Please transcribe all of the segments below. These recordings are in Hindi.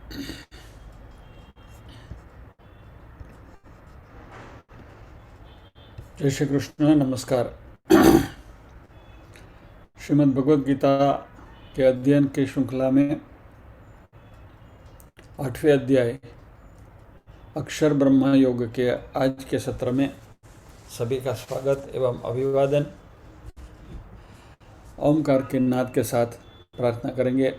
जय श्री कृष्ण। नमस्कार। श्रीमद् भगवद गीता के अध्ययन की श्रृंखला में 8वें अध्याय अक्षर ब्रह्म योग के आज के सत्र में सभी का स्वागत एवं अभिवादन। ओमकार के नाद के साथ प्रार्थना करेंगे।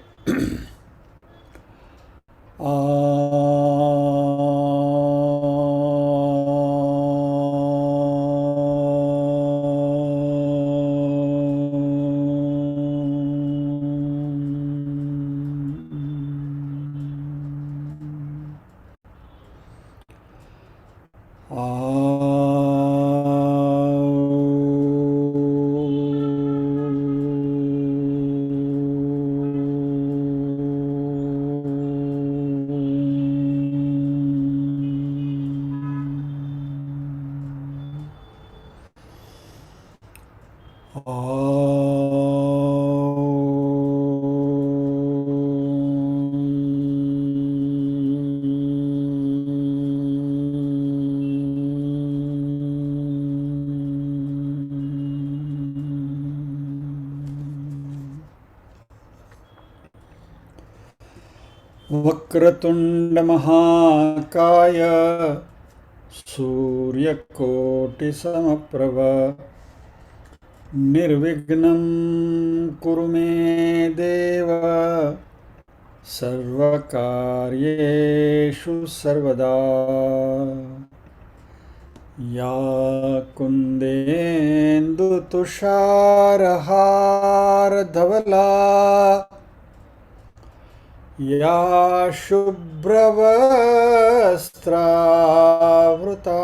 वक्रतुंड महाकाय सूर्यकोटिसमप्रभ निर्विघ्नं कुरु मे देव सर्वकार्येषु सर्वदा। या कुन्देन्दु तुषारहारधवला या शुभ्रवस्त्रावृता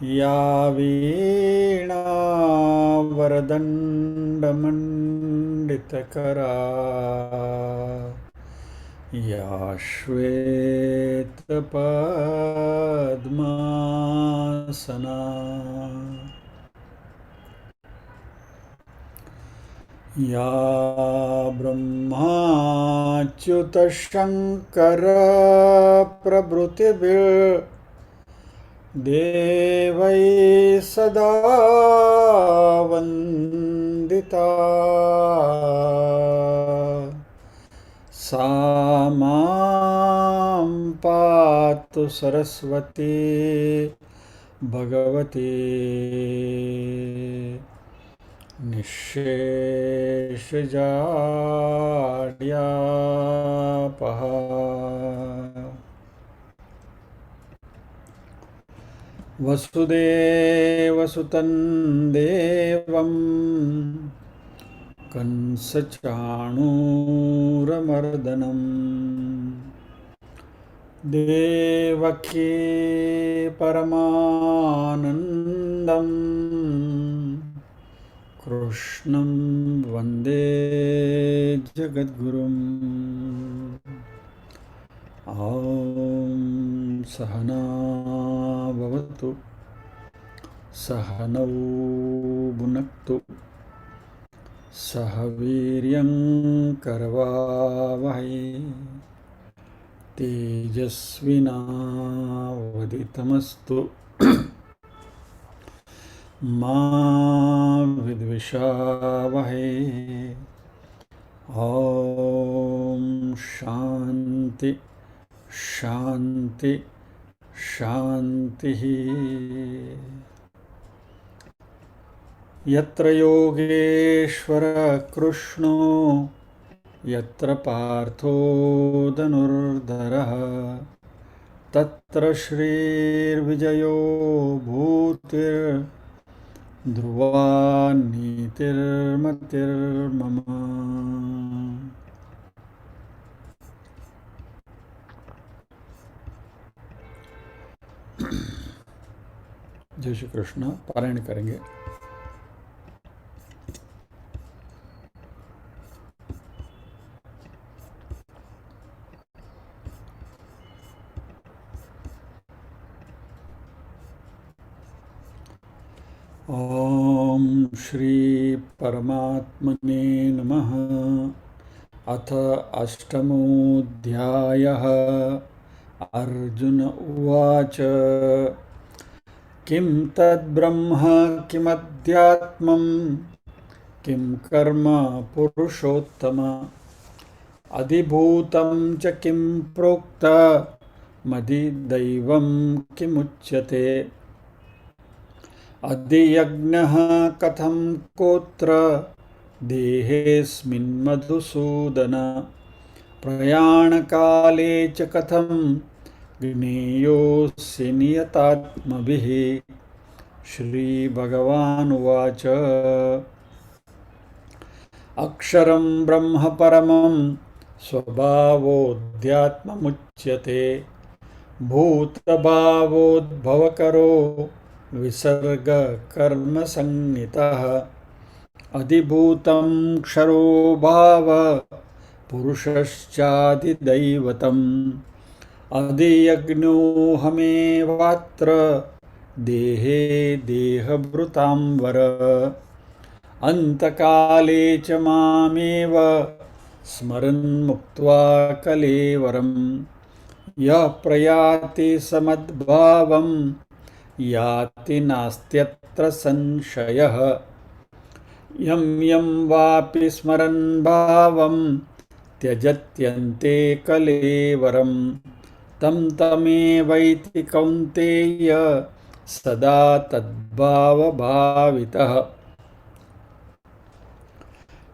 या वीणावरदण्डमण्डितकरा या श्वेतपद्मासना या ब्रह्माच्युतशङ्करप्रभृतिभिर्देवैः सदा वन्दिता सा मां पातु सरस्वती भगवती निःशेषजाड्यापः। वसुदेवसुतं देवं कंसचाणूरमर्दनं देवकी परमानन्दं कृष्णं वन्दे जगद्गुरुम्। ॐ सहना भवतु सहनौ भुनक्तु सह वीर्यं करवावहै तेजस्विनावधीतमस्तु मा विद्विषावहै। ॐ शान्ति शान्ति शान्तिः। यत्र योगेश्वर कृष्णो यत्र पार्थो धनुर्धरः तत्र श्रीर्विजयो भूतिर्ध्रुवा नीतिर्मतिर्मम। जय श्री कृष्ण। पारायण करेंगे। ओम श्री परमात्मने नमः। अथ अष्टमोऽध्यायः। अर्जुन उवाच किं तद्ब्रह्म किमध्यात्मं किं कर्म पुरुषोत्तम अधिभूतं च किं प्रोक्त मदिदैवं किमुच्यते अधियज्ञः कथं कोत्र देहेऽस्मिन् मधुसूदन प्रयाणकाले च कथं ज्ञेयोऽसि नियतात्मभिः। श्रीभगवानुवाच अक्षरं ब्रह्म परमं स्वभावोऽध्यात्ममुच्यते भूतभावोद्भवकरो विसर्गकर्मसंज्ञितः अधिभूतं क्षरो भाव पुरुषश्चादिदैवतम् अधियज्ञोऽहमेवात्र देहे देहभृतां वर अन्तकाले च मामेव स्मरन् मुक्त्वा कलेवरं यः प्रयाति समद्भावं याति नास्त्यत्र संशयः यं यं वापि स्मरन् भावं त्यजत्यन्ते कलेवरं तं तमेवैति कौन्तेय सदा तद्भावभावितः।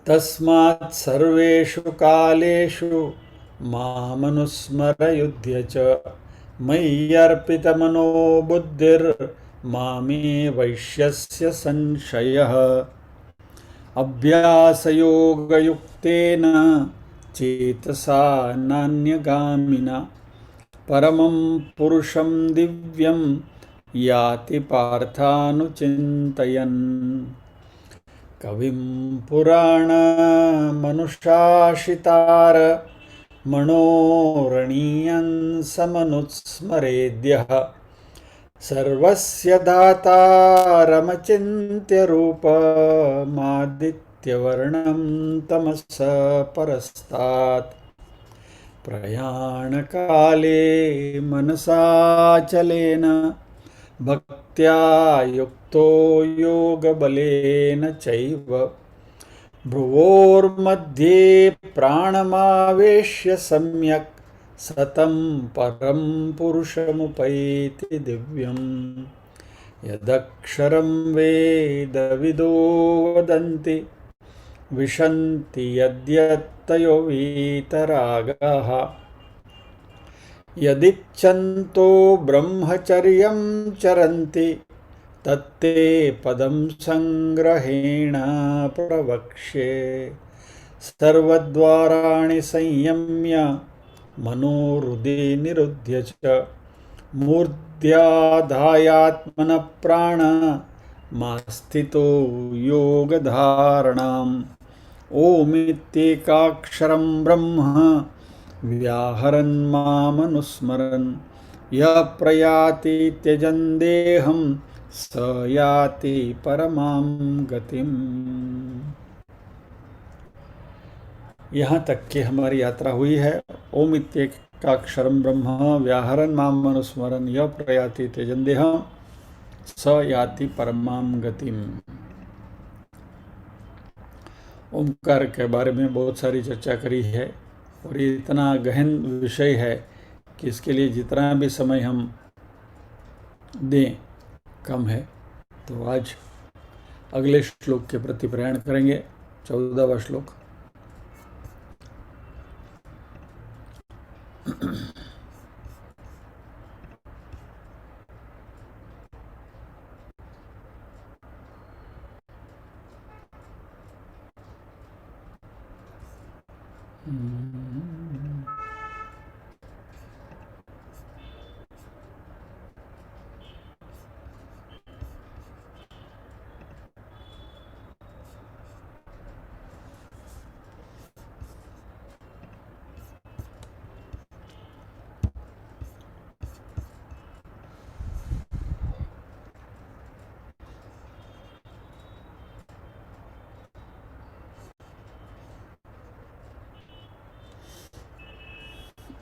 तस्मात् सर्वेषु कालेषु मामनुस्मरयुध्य च मय्यर्पितमनो बुद्धिर्मामे वैश्यस्य संशयः अभ्यासयोगयुक्तेन चेतसा नान्यगामिना परमं पुरुषं दिव्यं याति पार्थानुचिन्तयन् कविं पुराणमनुशासितार मनोरणीयं समनुस्मरेद्यः सर्वस्य दातारमचिन्त्य रूपमादित्यवर्णं तमस परस्तात् प्रयाणकाले मनसाचलेन भक्त्या युक्तो योगबलेन चैव भ्रुवोर्मध्ये प्राणमावेश्य सम्यक् सतं परं पुरुषमुपैति दिव्यं यदक्षरं वेदविदो वदन्ति विशन्ति यद्यत्तयो वीतरागाः यदिच्छन्तो ब्रह्मचर्यं चरन्ति तत्ते पदं संग्रहेण प्रवक्ष्ये सर्वद्वाराणि संयम्य मनोहृदि निरुध्य च मूर्ध्याधायात्मनः प्राणमास्थितो योगधारणाम् ओमित्येकाक्षरं ब्रह्म व्याहरन् मामनुस्मरन् यः प्रयाति त्यजन् देहं स याति परमां गतिम्। यहाँ तक की हमारी यात्रा हुई है। ओम इत्येकाक्षरं ब्रह्म व्याहरन् मामनुस्मरन् यः प्रयाति त्यजन् देहं स याति परमां गतिम्। ओमकार के बारे में बहुत सारी चर्चा करी है और ये इतना गहन विषय है कि इसके लिए जितना भी समय हम दें कम है। तो आज अगले श्लोक के प्रति प्रयाण करेंगे। 14वां श्लोक।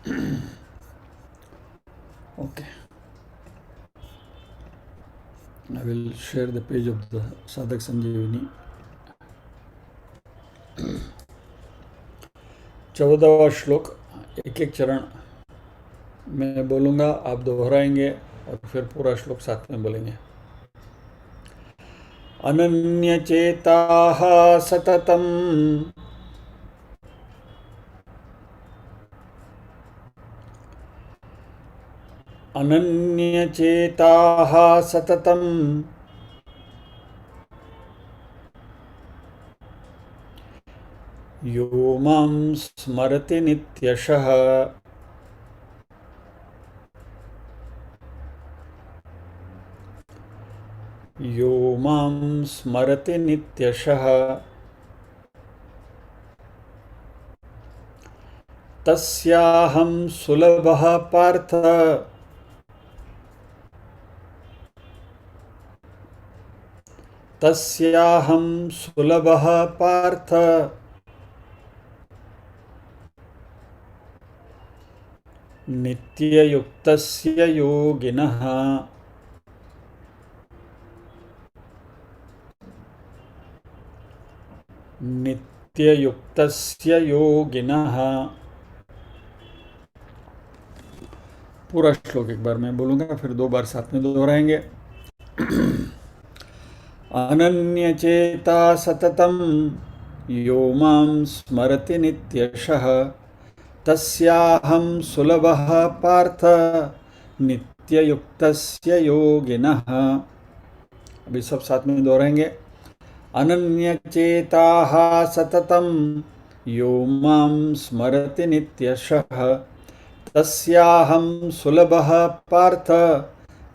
Okay, I will share the page of the Sadhak Sanjeevani. 14वां श्लोक, एक एक चरण मैं बोलूँगा, आप दोहराएंगे और फिर पूरा श्लोक साथ में बोलेंगे। अनन्यचेताः सततम् अनन्यचेताः सततम् यो मां स्मरति नित्यशः यो मां स्मरति नित्यशः तस्याहं सुलभः पार्थ तस्याहं सुलभः पार्थ नित्ययुक्तस्य योगिनः नित्ययुक्तस्य योगिनः। पूरा श्लोक एक बार मैं बोलूँगा, फिर 2 बार साथ में दोहराएंगे। अनन्यचेता सततं यो मां स्मरति नित्यशः तस्याहं सुलभः पार्थ नित्ययुक्तस्य योगिनः। अभी सब साथ में दोहराएंगे। अनन्यचेताः सततं यो मां स्मरति नित्यशः तस्याहं सुलभः पार्थ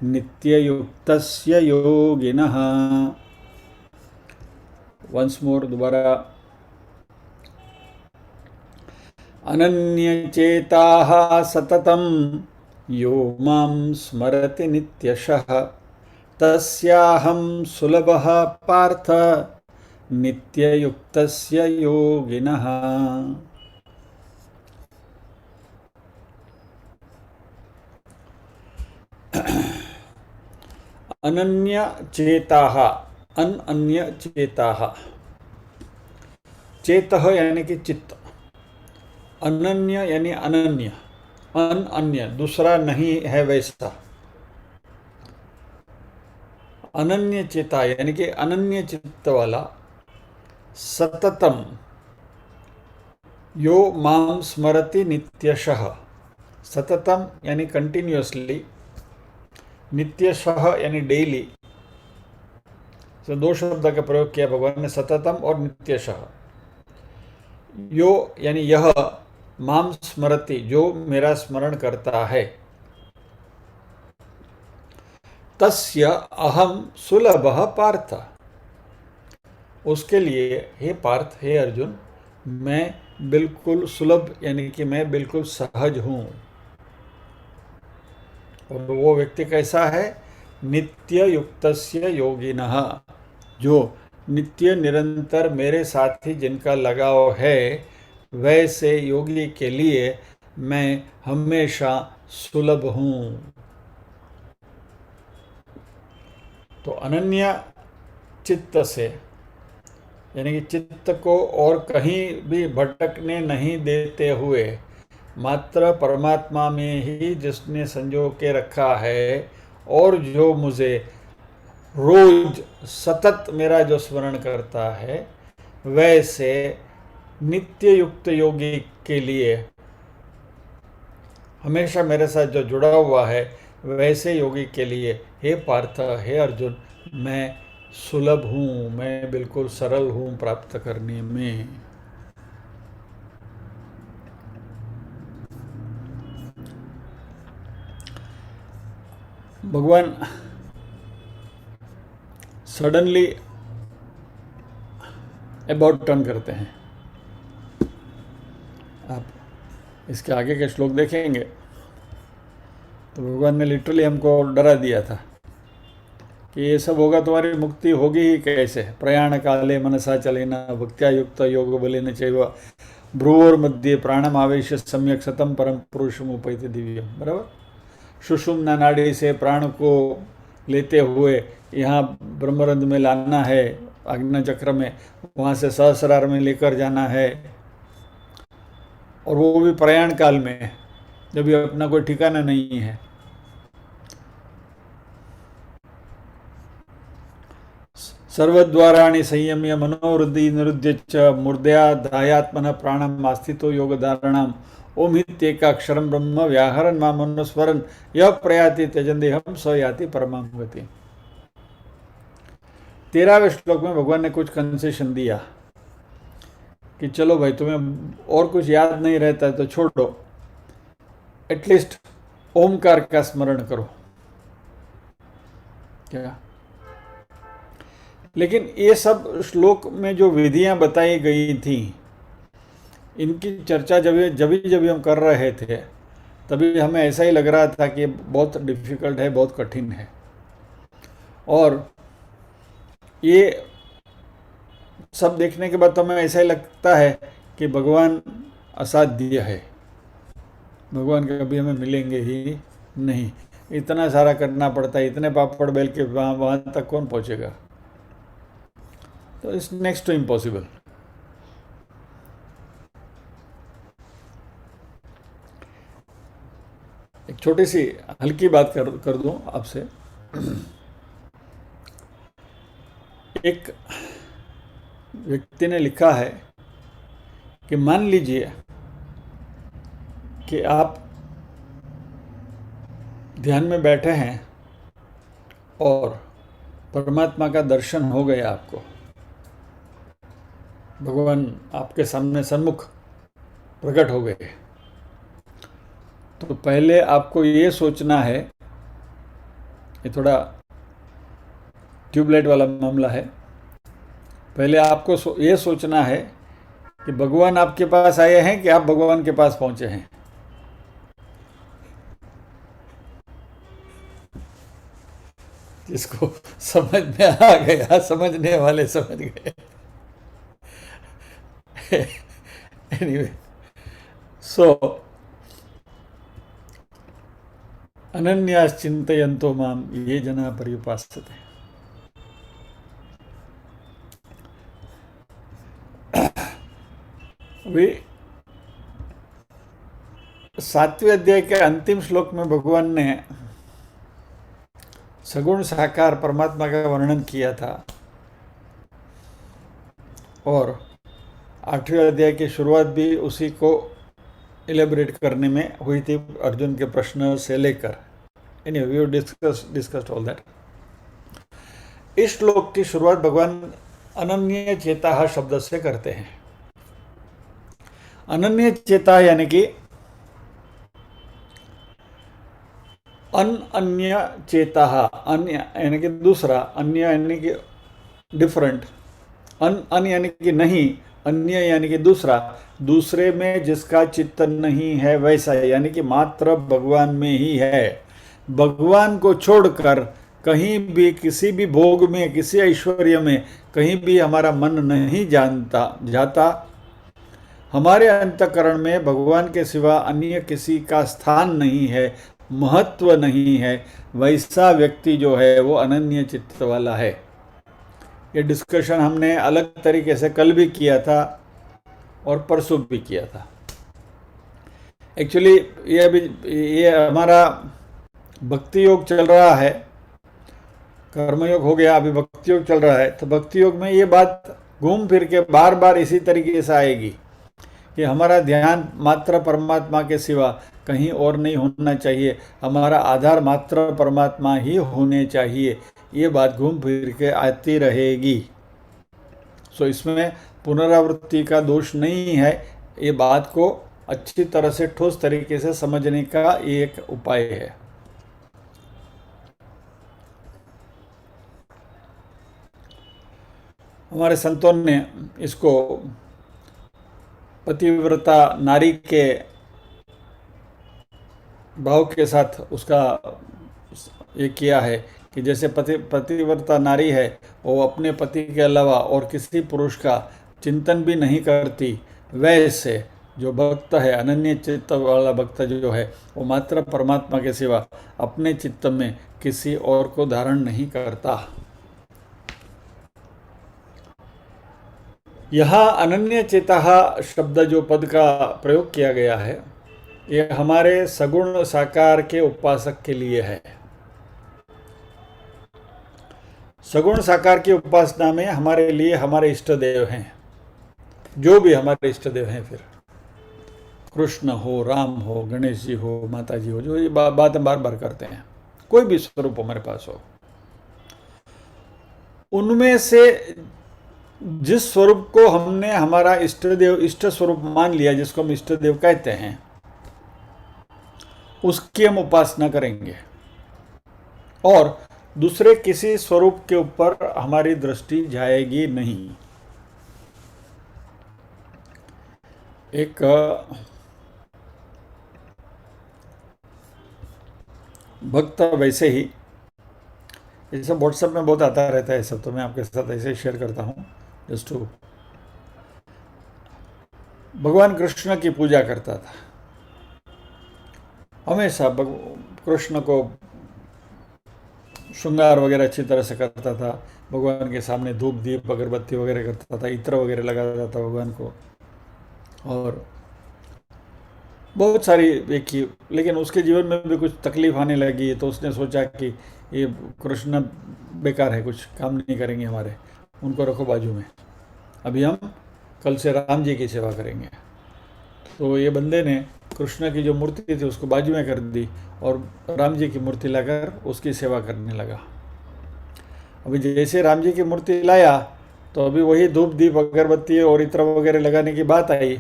नित्ययुक्तस्य योगिनः। वंस मोर, दोबारा। अनन्यचेताः सततं यो मां स्मरति नित्यशः तस्याहं सुलभः पार्थ नित्ययुक्तस्य योगिनः। अनन्यचेताः, अनन्यचेताः, चेतः यानी कि चित्त, अनन्य यानी अनन्य, अनन्य दूसरा नहीं है वैसा। अनन्य चेता यानी कि अनन्य चित्त वाला, सततम यो मां स्मरति नित्यशः, सततम यानी कंटिन्यूअसली, नित्यशः यानी डेली। तो 2 शब्द का प्रयोग किया भगवान ने, सततम और नित्यशः। यो यानी यह, माम स्मरति जो मेरा स्मरण करता है, तस्य अहम सुलभः पार्थ उसके लिए, हे पार्थ, हे अर्जुन, मैं बिल्कुल सुलभ यानी कि मैं बिल्कुल सहज हूँ। और वो व्यक्ति कैसा है? नित्य युक्तस्य योगिनः, जो नित्य निरंतर मेरे साथ ही जिनका लगाव है, वैसे योगी के लिए मैं हमेशा सुलभ हूँ। तो अनन्य चित्त से यानी कि चित्त को और कहीं भी भटकने नहीं देते हुए, मात्र परमात्मा में ही जिसने संजो के रखा है और जो मुझे रोज सतत मेरा जो स्मरण करता है, वैसे नित्य युक्त योगी के लिए हमेशा मेरे साथ जो जुड़ा हुआ है, वैसे योगी के लिए, हे पार्थ, हे अर्जुन, मैं सुलभ हूँ, मैं बिल्कुल सरल हूँ प्राप्त करने में। भगवान सडनली अबाउट टर्न करते हैं। आप इसके आगे के श्लोक देखेंगे तो भगवान ने लिटरली हमको डरा दिया था कि ये सब होगा, तुम्हारी मुक्ति होगी ही कैसे? प्रयाण काले मनसा चलेना भक्त्या युक्त योग बलेन चैव भ्रुवोर मध्ये प्राणम आवेश सम्यक सतम परम पुरुषम उपैति दिव्यम। बराबर, सुषुम्ना नाड़ी से प्राण को लेते हुए यहाँ ब्रह्मरंध्र में लाना है, आज्ञा चक्र में, वहाँ से सहस्रार में लेकर जाना है, और वो भी प्रयाण काल में, जब ये अपना कोई ठिकाना नहीं है। सर्वद्वाराणि संयम्य मनोवृद्धि निरुद्य च मूर्धया दायात्मन प्राणम आस्थितो योग धारणम ओम हित्येकाक्षरम ब्रह्म व्याहरण मां मनुस्वरन यह प्रयाति त्यजन देहम स याति परमाम गति। 13वें श्लोक में भगवान ने कुछ कंसेशन दिया कि चलो भाई, तुम्हें और कुछ याद नहीं रहता है तो छोड़ो, एटलीस्ट ओमकार का स्मरण करो। क्या? लेकिन ये सब श्लोक में जो विधियां बताई गई थी, इनकी चर्चा जब हम कर रहे थे, तभी हमें ऐसा ही लग रहा था कि बहुत डिफिकल्ट है, बहुत कठिन है, और ये सब देखने के बाद तो हमें ऐसा ही लगता है कि भगवान असाध्य है, भगवान कभी हमें मिलेंगे ही नहीं। इतना सारा करना पड़ता है, इतने पापड़ बेल के वहाँ तक कौन पहुँचेगा? तो इट्स नेक्स्ट टू इम्पॉसिबल। एक छोटी सी हल्की बात कर दूं आपसे। एक व्यक्ति ने लिखा है कि मान लीजिए कि आप ध्यान में बैठे हैं और परमात्मा का दर्शन हो गया, आपको भगवान आपके सामने सन्मुख प्रकट हो गए, तो पहले आपको ये सोचना है, ये थोड़ा ट्यूबलाइट वाला मामला है, पहले आपको ये सोचना है कि भगवान आपके पास आए हैं कि आप भगवान के पास पहुंचे हैं। जिसको समझ में आ गया, समझने वाले समझ गए। एनीवे, सो अनन्यास चिंतयन्तो माम ये जना पर्युपासते। वे 7वें अध्याय के अंतिम श्लोक में भगवान ने सगुण साकार परमात्मा का वर्णन किया था, और 8वें अध्याय की शुरुआत भी उसी को इलेबरेट करने में हुई थी, अर्जुन के प्रश्न से लेकर। Anyway, we have discussed all that. इस श्लोक की शुरुआत भगवान अनन्य चेता शब्द से करते हैं। अनन्य चेता यानी कि अन्य चेता, अन्य यानी कि दूसरा, अन्य यानी कि डिफरेंट, अन यानी कि नहीं, अन्य यानी कि दूसरा, दूसरे में जिसका चित्त नहीं है वैसा, यानी कि मात्र भगवान में ही है। भगवान को छोड़कर कहीं भी, किसी भी भोग में, किसी ऐश्वर्य में कहीं भी हमारा मन नहीं जाता। हमारे अंतःकरण में भगवान के सिवा अन्य किसी का स्थान नहीं है, महत्व नहीं है। वैसा व्यक्ति जो है वो अनन्य चित्त वाला है। ये डिस्कशन हमने अलग तरीके से कल भी किया था और परसों भी किया था। एक्चुअली ये हमारा भक्ति योग चल रहा है, कर्मयोग हो गया, अभी भक्ति योग चल रहा है। तो भक्ति योग में ये बात घूम फिर के बार बार इसी तरीके से आएगी कि हमारा ध्यान मात्र परमात्मा के सिवा कहीं और नहीं होना चाहिए, हमारा आधार मात्र परमात्मा ही होने चाहिए। ये बात घूम फिर के आती रहेगी। सो इसमें पुनरावृत्ति का दोष नहीं है। ये बात को अच्छी तरह से ठोस तरीके से समझने का एक उपाय है। हमारे संतों ने इसको पतिव्रता नारी के भाव के साथ उसका ये किया है कि जैसे पतिव्रता नारी है, वो अपने पति के अलावा और किसी पुरुष का चिंतन भी नहीं करती, वैसे जो भक्त है, अनन्य चित्त वाला भक्त जो है, वो मात्र परमात्मा के सिवा अपने चित्त में किसी और को धारण नहीं करता। यहाँ अनन्य चेतः शब्द जो पद का प्रयोग किया गया है, ये हमारे सगुण साकार के उपासक के लिए है। सगुण साकार की उपासना में हमारे लिए हमारे इष्ट देव हैं, जो भी हमारे इष्ट देव हैं, फिर कृष्ण हो, राम हो, गणेश जी हो, माता जी हो, जो ये बातें बार बार करते हैं, कोई भी स्वरूप हमारे पास हो, उनमें से जिस स्वरूप को हमने हमारा इष्ट देव, इष्ट स्वरूप मान लिया, जिसको हम इष्ट देव कहते हैं, उसकी हम उपासना करेंगे और दूसरे किसी स्वरूप के ऊपर हमारी दृष्टि जाएगी नहीं। एक भक्त वैसे ही, ये सब व्हाट्सएप में बहुत आता रहता है सब, तो मैं आपके साथ ऐसे ही शेयर करता हूँ जस्ट टू। भगवान कृष्ण की पूजा करता था, हमेशा कृष्ण को श्रृंगार वगैरह अच्छी तरह से करता था, भगवान के सामने धूप दीप अगरबत्ती वगैरह करता था, इत्र वगैरह लगाता था भगवान को, और बहुत सारी एक ही। लेकिन उसके जीवन में भी कुछ तकलीफ आने लगी, तो उसने सोचा कि ये कृष्ण बेकार है, कुछ काम नहीं करेंगे हमारे, उनको रखो बाजू में, अभी हम कल से राम जी की सेवा करेंगे। तो ये बंदे ने कृष्ण की जो मूर्ति थी उसको बाजू में कर दी और राम जी की मूर्ति लाकर उसकी सेवा करने लगा। अभी जैसे राम जी की मूर्ति लाया तो अभी वही धूप दीप अगरबत्ती और इत्र वगैरह लगाने की बात आई,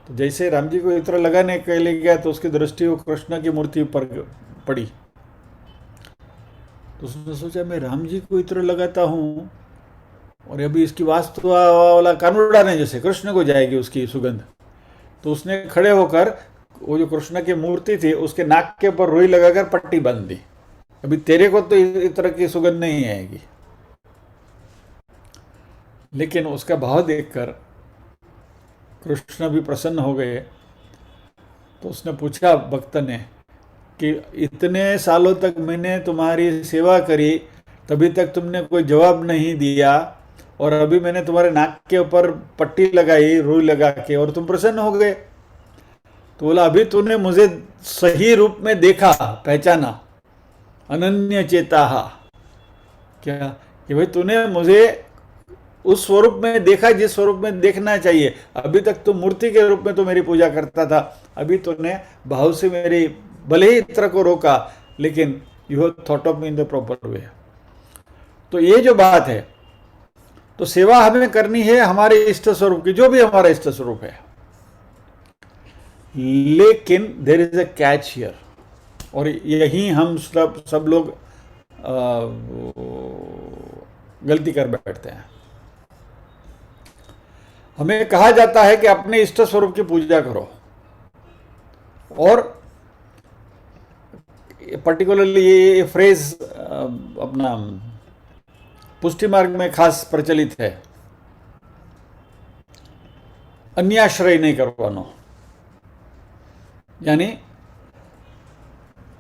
तो जैसे राम जी को इत्र लगाने के लिए गया तो उसकी दृष्टि वो कृष्ण की मूर्ति पर पड़ी। तो उसने सोचा मैं राम जी को इत्र लगाता हूँ और अभी इसकी वास्तु वाला कान उड़ाने जैसे कृष्ण को जाएगी उसकी सुगंध। तो उसने खड़े होकर वो जो कृष्ण की मूर्ति थी उसके नाक के ऊपर रुई लगाकर पट्टी बांध दी, अभी तेरे को तो इत्र की सुगंध नहीं आएगी। लेकिन उसका भाव देखकर कृष्ण भी प्रसन्न हो गए। तो उसने पूछा भक्त ने कि इतने सालों तक मैंने तुम्हारी सेवा करी, तभी तक तुमने कोई जवाब नहीं दिया, और अभी मैंने तुम्हारे नाक के ऊपर पट्टी लगाई रुई लगा के और तुम प्रसन्न हो गए। तो बोला अभी तूने मुझे सही रूप में देखा, पहचाना, अनन्य चेता, क्या कि भाई तूने मुझे उस स्वरूप में देखा जिस स्वरूप में देखना चाहिए। अभी तक तो मूर्ति के रूप में तो मेरी पूजा करता था, अभी तूने भाव से मेरी भले ही इत्र को रोका, लेकिन you have thought of me in the proper way. तो ये जो बात है, तो सेवा हमें करनी है हमारे इष्ट स्वरूप की, जो भी हमारा इष्ट स्वरूप है, लेकिन there is a catch here, और यही हम सब लोग गलती कर बैठते हैं। हमें कहा जाता है कि अपने इष्ट स्वरूप की पूजा करो, और पर्टिकुलरली ये फ्रेज अपना पुष्टि मार्ग में खास प्रचलित है, अन्याश्रय नहीं करवानो, यानी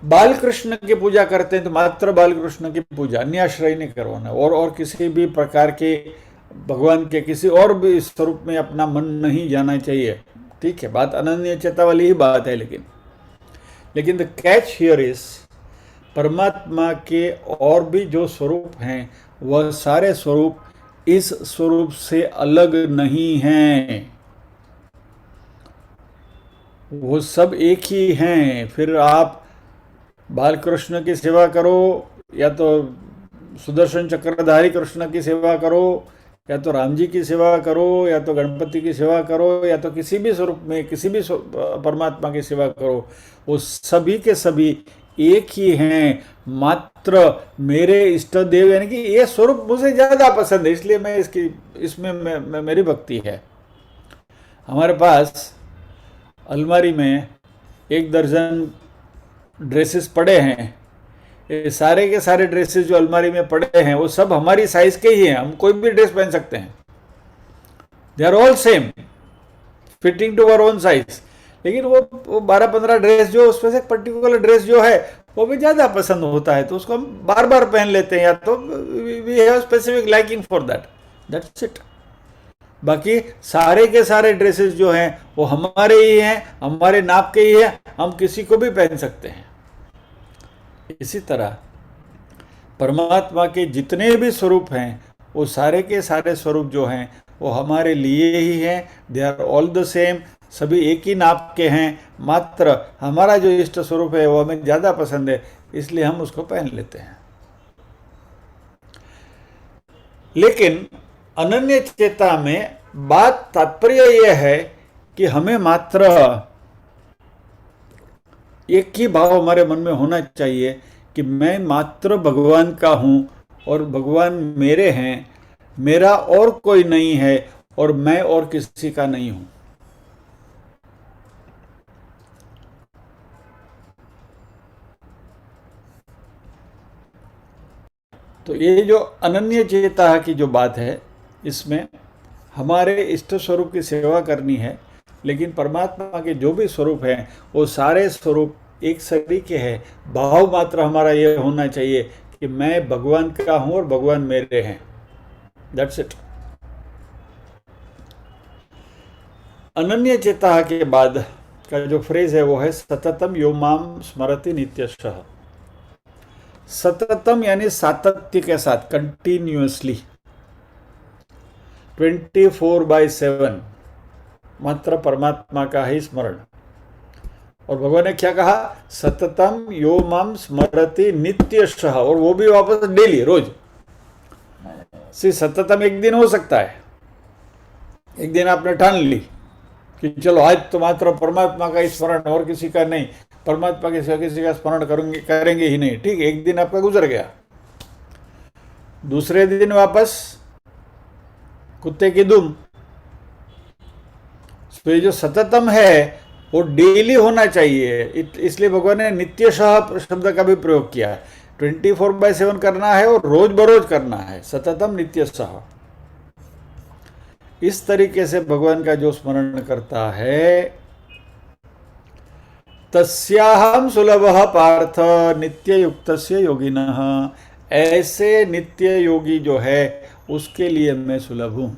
बाल कृष्ण की पूजा करते हैं तो मात्र बाल कृष्ण की पूजा, अन्याश्रय नहीं करवाना, और किसी भी प्रकार के भगवान के किसी और भी स्वरूप में अपना मन नहीं जाना चाहिए। ठीक है, बात अनन्य चेता वाली ही बात है, लेकिन द कैच हियर इज परमात्मा के और भी जो स्वरूप हैं वह सारे स्वरूप इस स्वरूप से अलग नहीं हैं, वो सब एक ही हैं। फिर आप बालकृष्ण की सेवा करो, या तो सुदर्शन चक्रधारी कृष्ण की सेवा करो, या तो राम जी की सेवा करो, या तो गणपति की सेवा करो, या तो किसी भी स्वरूप में किसी भी परमात्मा की सेवा करो, वो सभी के सभी एक ही हैं। मात्र मेरे इष्ट देव, यानी कि ये स्वरूप मुझे ज़्यादा पसंद है, इसलिए मैं इसमें मेरी भक्ति है। हमारे पास अलमारी में 1 दर्जन ड्रेसेस पड़े हैं, ये सारे के सारे ड्रेसेस जो अलमारी में पड़े हैं वो सब हमारी साइज के ही हैं, हम कोई भी ड्रेस पहन सकते हैं, they are all same. Fitting to our own size. लेकिन वो 12-15 ड्रेस जो उसमें से पर्टिकुलर ड्रेस जो है वो भी ज़्यादा पसंद होता है, तो उसको हम बार बार पहन लेते हैं, या तो we have specific liking for that, that's it. बाकी सारे के सारे ड्रेसेस जो हैं वो हमारे ही हैं, हमारे नाप के ही हैं, हम किसी को भी पहन सकते हैं। इसी तरह परमात्मा के जितने भी स्वरूप हैं वो सारे के सारे स्वरूप जो हैं वो हमारे लिए ही हैं, they are all the same, सभी एक ही नाप के हैं। मात्र हमारा जो इष्ट स्वरूप है वो हमें ज़्यादा पसंद है, इसलिए हम उसको पहन लेते हैं। लेकिन अनन्य चेता में बात तात्पर्य यह है कि हमें मात्र एक ही भाव हमारे मन में होना चाहिए कि मैं मात्र भगवान का हूँ और भगवान मेरे हैं, मेरा और कोई नहीं है और मैं और किसी का नहीं हूँ। तो ये जो अनन्य चेता की जो बात है, इसमें हमारे इष्ट स्वरूप की सेवा करनी है, लेकिन परमात्मा के जो भी स्वरूप हैं वो सारे स्वरूप एक सरीके हैं। भाव मात्र हमारा ये होना चाहिए कि मैं भगवान का हूँ और भगवान मेरे हैं, दैट्स इट। अनन्य चेता के बाद का जो फ्रेज है वो है सततम यो माम स्मरति नित्यशः। सततम यानी सातत्य के साथ, कंटिन्यूअसली, 24/7 मात्र परमात्मा का ही स्मरण। और भगवान ने क्या कहा? सततम यो माम स्मरति नित्यशः, और वो भी वापस डेली, रोज। सततम एक दिन हो सकता है, एक दिन आपने ठान ली कि चलो आज तो मात्र परमात्मा का ही स्मरण, और किसी का नहीं, परमात्मा के सिवा किसी का स्मरण करेंगे ही नहीं। ठीक, एक दिन आपका गुजर गया। दूसरे दिन वापस कुत्ते की दुम। तो ये जो सततम है वो डेली होना चाहिए, इसलिए भगवान ने नित्यशः शब्द का भी प्रयोग किया है। 24/7 करना है और रोज बरोज करना है, सततम नित्यशः। इस तरीके से भगवान का जो स्मरण करता है, तस्याहम सुलभः पार्थ नित्य युक्तस्य योगिनः। ऐसे नित्य योगी जो है उसके लिए मैं सुलभ हूं।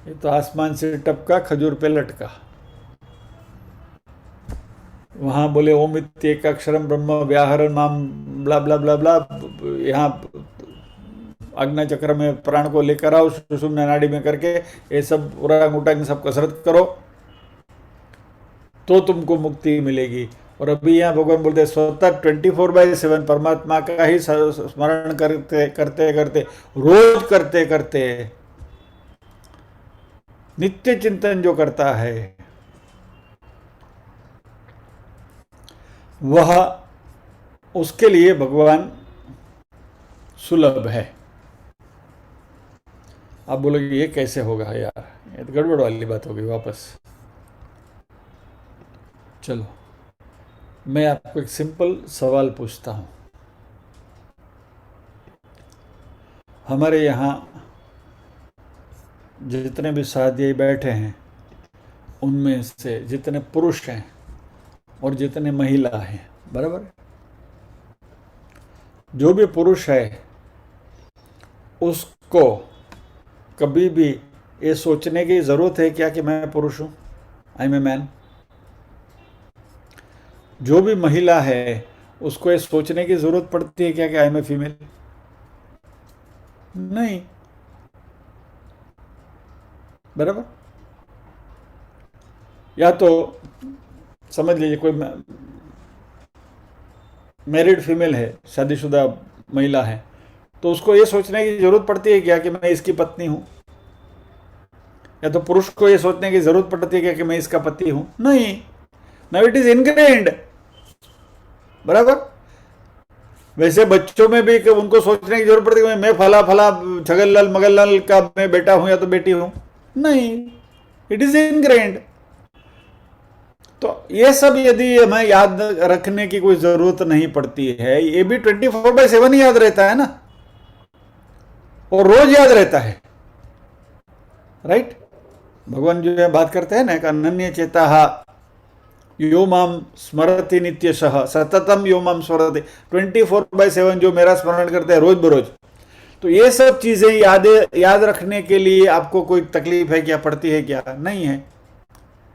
ये तो आसमान से टपका, खजूर पे लटका। वहां बोले ओम इत्येक अक्षरम ब्रह्म व्याहरण नाम ब्ला ब्ला ब्ला ब्ला। यहाँ आज्ञा चक्र में प्राण को लेकर आओ, सुषुम्ना नाड़ी में करके ये सब उरांग उटांग सब कसरत करो तो तुमको मुक्ति मिलेगी। और अभी यहाँ भगवान बोलते स्वतः 24/7 परमात्मा का ही स्मरण करते करते करते, रोज करते करते, नित्य चिंतन जो करता है वह, उसके लिए भगवान सुलभ है। आप बोलोगे ये कैसे होगा यार, ये तो गड़बड़ वाली बात होगी। वापस चलो, मैं आपको एक सिंपल सवाल पूछता हूं। हमारे यहाँ जितने भी साथी बैठे हैं उनमें से जितने पुरुष हैं और जितने महिला हैं, बराबर, जो भी पुरुष है उसको कभी भी ये सोचने की जरूरत है क्या कि मैं पुरुष हूं, आई एम ए मैन? जो भी महिला है उसको ये सोचने की जरूरत पड़ती है क्या कि आई एम ए फीमेल? नहीं, बराबर। या तो समझ लीजिए कोई मैरिड फीमेल है, शादीशुदा महिला है, तो उसको ये सोचने की जरूरत पड़ती है क्या कि मैं इसकी पत्नी हूं? या तो पुरुष को ये सोचने की जरूरत पड़ती है क्या कि मैं इसका पति हूं? नहीं, नाउ इट इज इनग्रेन्ड, बराबर। वैसे बच्चों में भी उनको सोचने की जरूरत पड़ती है मैं फला फला छगनलाल मगनलाल का मैं बेटा हूं या तो बेटी हूं? नहीं, इट इज इनग्रेन्ड। तो ये सब यदि हमें याद रखने की कोई जरूरत नहीं पड़ती है, ये भी 24/7 ही याद रहता है ना, और रोज याद रहता है। राइट। भगवान जो है बात करते हैं ना, एक अनन्य चेता यो माम स्मरति नित्यशः सततम यो माम स्मरति, 24/7 जो मेरा स्मरण करते हैं रोज बरोज। तो ये सब चीजें याद रखने के लिए आपको कोई तकलीफ है क्या, पड़ती है क्या? नहीं है।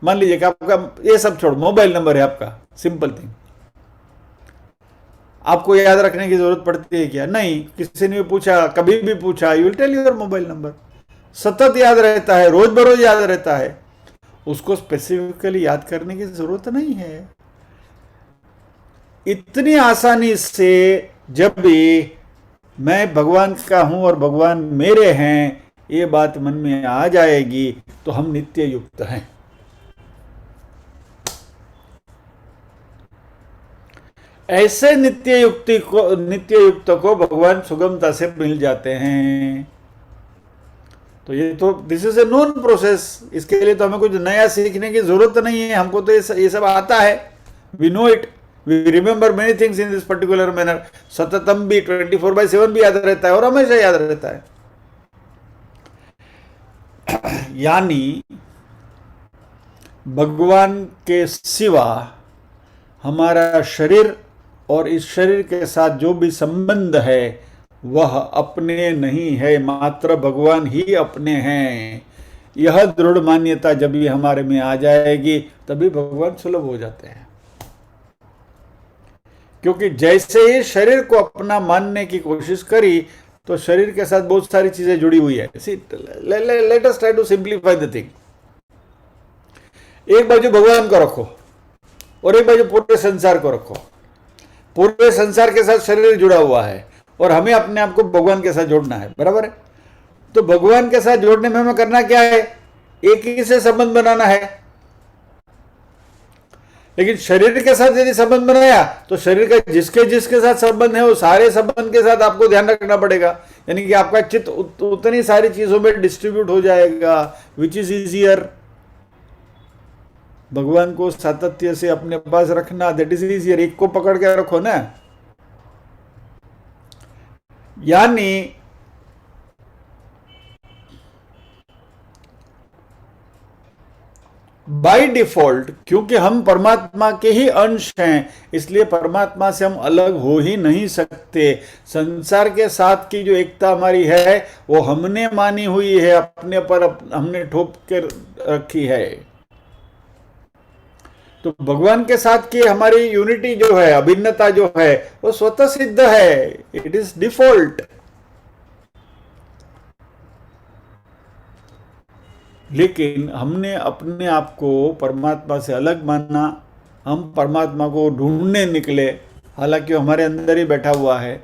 मान लीजिए कि आपका ये सब छोड़, मोबाइल नंबर है आपका, सिंपल थिंग, आपको याद रखने की जरूरत पड़ती है क्या? नहीं। किसी ने पूछा, कभी भी पूछा, you will tell your mobile number. सतत याद रहता है, रोज बरोज याद रहता है, उसको स्पेसिफिकली याद करने की जरूरत नहीं है। इतनी आसानी से जब भी मैं भगवान का हूं और भगवान मेरे हैं, ये बात मन में आ जाएगी तो हम नित्य युक्त हैं। ऐसे नित्य युक्त को भगवान सुगमता से मिल जाते हैं। तो ये तो this is a known process. इसके लिए तो हमें कुछ नया सीखने की जरूरत नहीं है, हमको तो ये सब आता है। We know it, we remember many things in this particular manner. सततम भी 24/7 भी याद रहता है और हमेशा याद रहता है। यानी भगवान के सिवा हमारा शरीर और इस शरीर के साथ जो भी संबंध है वह अपने नहीं है, मात्र भगवान ही अपने हैं। यह दृढ़ मान्यता जब भी हमारे में आ जाएगी तभी भगवान सुलभ हो जाते हैं। क्योंकि जैसे ही शरीर को अपना मानने की कोशिश करी तो शरीर के साथ बहुत सारी चीजें जुड़ी हुई है। Let us try to simplify the thing. एक बाजू भगवान को रखो और एक बाजू पूरे संसार को रखो। पूरे संसार के साथ शरीर जुड़ा हुआ है और हमें अपने आप को भगवान के साथ जोड़ना है, बराबर है। तो भगवान के साथ जोड़ने में हमें करना क्या है? एक ही से संबंध बनाना है। लेकिन शरीर के साथ यदि संबंध बनाया तो शरीर का जिसके साथ संबंध है वो सारे संबंध के साथ आपको ध्यान रखना पड़ेगा। यानी कि आपका चित्त उतनी सारी चीजों में डिस्ट्रीब्यूट हो जाएगा, विच इज इजियर। भगवान को सातत्य से अपने पास रखना, दैट इज इजियर। एक को पकड़ के रखो ना। यानी बाय डिफॉल्ट, क्योंकि हम परमात्मा के ही अंश हैं, इसलिए परमात्मा से हम अलग हो ही नहीं सकते। संसार के साथ की जो एकता हमारी है वो हमने मानी हुई है, अपने पर हमने ठोप के रखी है। तो भगवान के साथ की हमारी यूनिटी जो है, अभिन्नता जो है, वो स्वतः सिद्ध है। It is default. लेकिन हमने अपने आप को परमात्मा से अलग माना, हम परमात्मा को ढूंढने निकले, हालांकि वो हमारे अंदर ही बैठा हुआ है।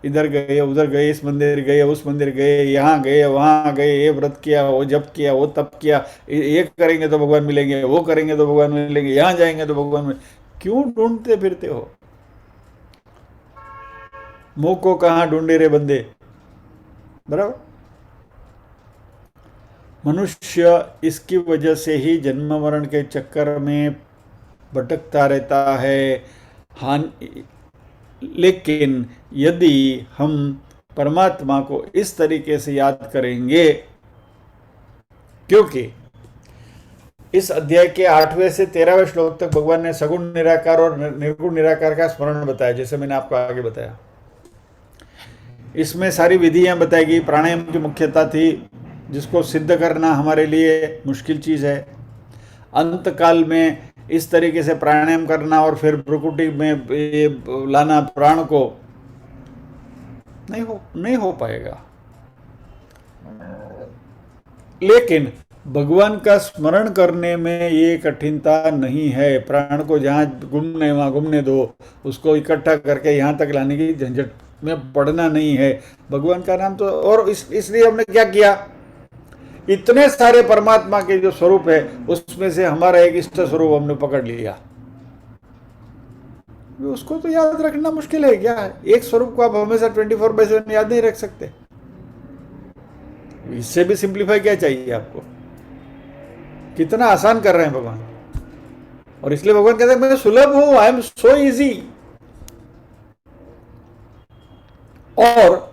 इधर गए, उधर गए, इस मंदिर गए, उस मंदिर गए, यहाँ गए, वहाँ गए, ये व्रत किया, वो जप किया, वो तप किया, ये करेंगे तो भगवान मिलेंगे, वो करेंगे तो भगवान मिलेंगे, यहाँ जाएंगे तो भगवान मिलेंगे। क्यों ढूंढते फिरते हो? मुंह को कहाँ ढूंढे रे बंदे, बराबर। मनुष्य इसकी वजह से ही जन्म मरण के चक्कर में भटकता रहता है। लेकिन यदि हम परमात्मा को इस तरीके से याद करेंगे, क्योंकि इस अध्याय के 8वें से 13वें श्लोक तक भगवान ने सगुण निराकार और निर्गुण निराकार का स्मरण बताया, जैसे मैंने आपको आगे बताया। इसमें सारी विधियां बताई गई। प्राणायाम की मुख्यता थी, जिसको सिद्ध करना हमारे लिए मुश्किल चीज़ है। अंत काल में इस तरीके से प्राणायाम करना और फिर प्रकृति में लाना प्राण को नहीं हो पाएगा। लेकिन भगवान का स्मरण करने में ये कठिनता नहीं है। प्राण को जहाँ घूमने वहाँ घूमने दो, उसको इकट्ठा करके यहाँ तक लाने की झंझट में पड़ना नहीं है। भगवान का नाम तो, और इसलिए हमने क्या किया, इतने सारे परमात्मा के जो स्वरूप है उसमें से हमारा एक इष्ट स्वरूप हमने पकड़ लिया। उसको तो याद रखना मुश्किल है क्या? एक स्वरूप को आप हमेशा 24/7 याद नहीं रख सकते। इससे भी सिंप्लीफाई क्या चाहिए आपको? कितना आसान कर रहे हैं भगवान। और इसलिए भगवान कहते हैं मैं सुलभ हूं, आई एम सो इजी। और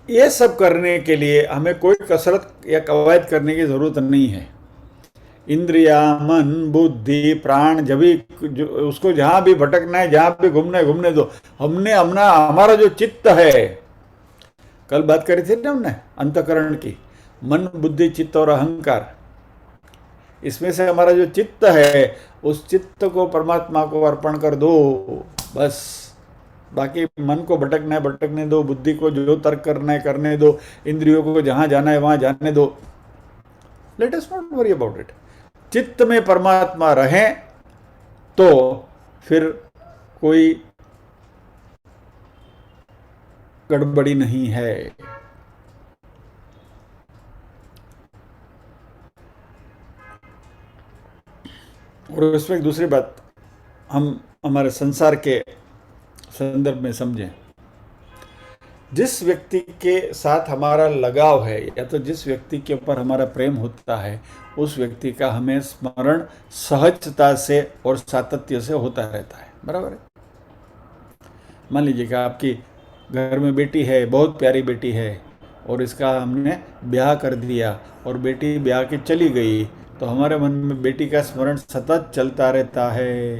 ये सब करने के लिए हमें कोई कसरत या कवायद करने की जरूरत नहीं है। इंद्रिया, मन, बुद्धि, प्राण, जब भी उसको जहां भी भटकना है, जहां भी घूमना है घूमने दो। हमने अपना हमारा जो चित्त है, कल बात करी थी ना हमने अंतकरण की, मन, बुद्धि, चित्त और अहंकार। इसमें से हमारा जो चित्त है, उस चित्त को परमात्मा को अर्पण कर दो बस। बाकी मन को भटकना है भटकने दो, बुद्धि को जो तर्क करना है करने दो, इंद्रियों को जहां जाना है वहां जाने दो। Let us not worry about it. चित्त में परमात्मा रहे तो फिर कोई गड़बड़ी नहीं है। और इसमें एक दूसरी बात हम हमारे संसार के संदर्भ में समझें। जिस व्यक्ति के साथ हमारा लगाव है या तो जिस व्यक्ति के ऊपर हमारा प्रेम होता है, उस व्यक्ति का हमें स्मरण सहजता से और सातत्य से होता रहता है। बराबर है। मान लीजिए कि आपकी घर में बेटी है, बहुत प्यारी बेटी है, और इसका हमने ब्याह कर दिया और बेटी ब्याह के चली गई, तो हमारे मन में बेटी का स्मरण सतत चलता रहता है।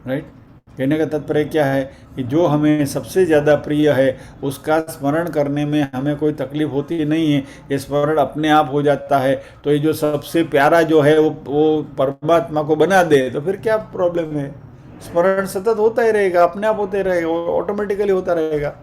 राइट। कहने का तात्पर्य क्या है कि जो हमें सबसे ज़्यादा प्रिय है उसका स्मरण करने में हमें कोई तकलीफ होती नहीं है, ये स्मरण अपने आप हो जाता है। तो ये जो सबसे प्यारा जो है वो परमात्मा को बना दे, तो फिर क्या प्रॉब्लम है? स्मरण सतत होता ही रहेगा, अपने आप होते रहेगा, ऑटोमेटिकली होता रहेगा।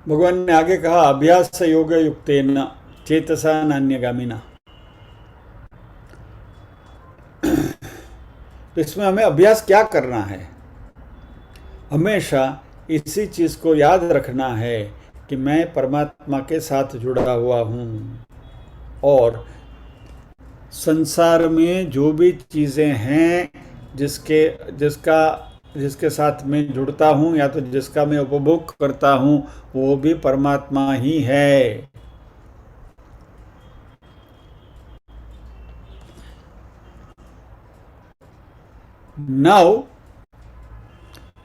भगवान ने आगे कहा, अभ्यास योग युक्तेन चेतसा नान्यगामिना। तो इसमें हमें अभ्यास क्या करना है? हमेशा इसी चीज को याद रखना है कि मैं परमात्मा के साथ जुड़ा हुआ हूं, और संसार में जो भी चीजें हैं जिसके साथ मैं जुड़ता हूं या तो जिसका मैं उपभोग करता हूं, वो भी परमात्मा ही है। नाउ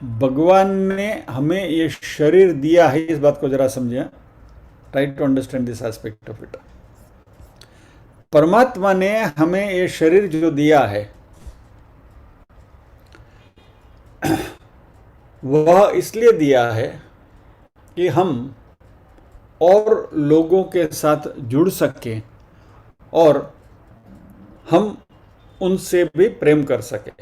भगवान ने हमें ये शरीर दिया है, इस बात को जरा समझें। Try to understand this aspect of it. परमात्मा ने हमें ये शरीर जो दिया है, वह इसलिए दिया है कि हम और लोगों के साथ जुड़ सकें और हम उनसे भी प्रेम कर सकें।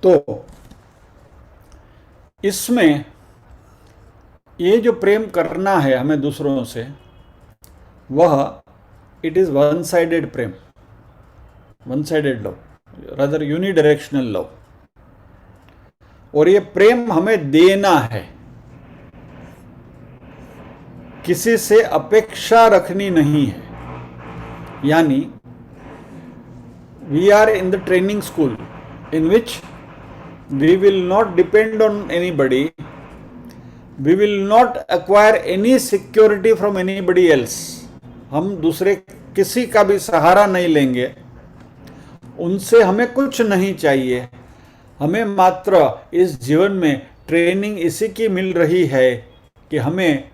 तो इसमें ये जो प्रेम करना है हमें दूसरों से, वह it is one sided Prem, one sided love, rather unidirectional love. और ये प्रेम हमें देना है, किसी से अपेक्षा रखनी नहीं है। यानी we are in the training school in which we will not depend on anybody, we will not acquire any security from anybody else। हम दूसरे किसी का भी सहारा नहीं लेंगे, उनसे हमें कुछ नहीं चाहिए। हमें मात्र इस जीवन में ट्रेनिंग इसी की मिल रही है कि हमें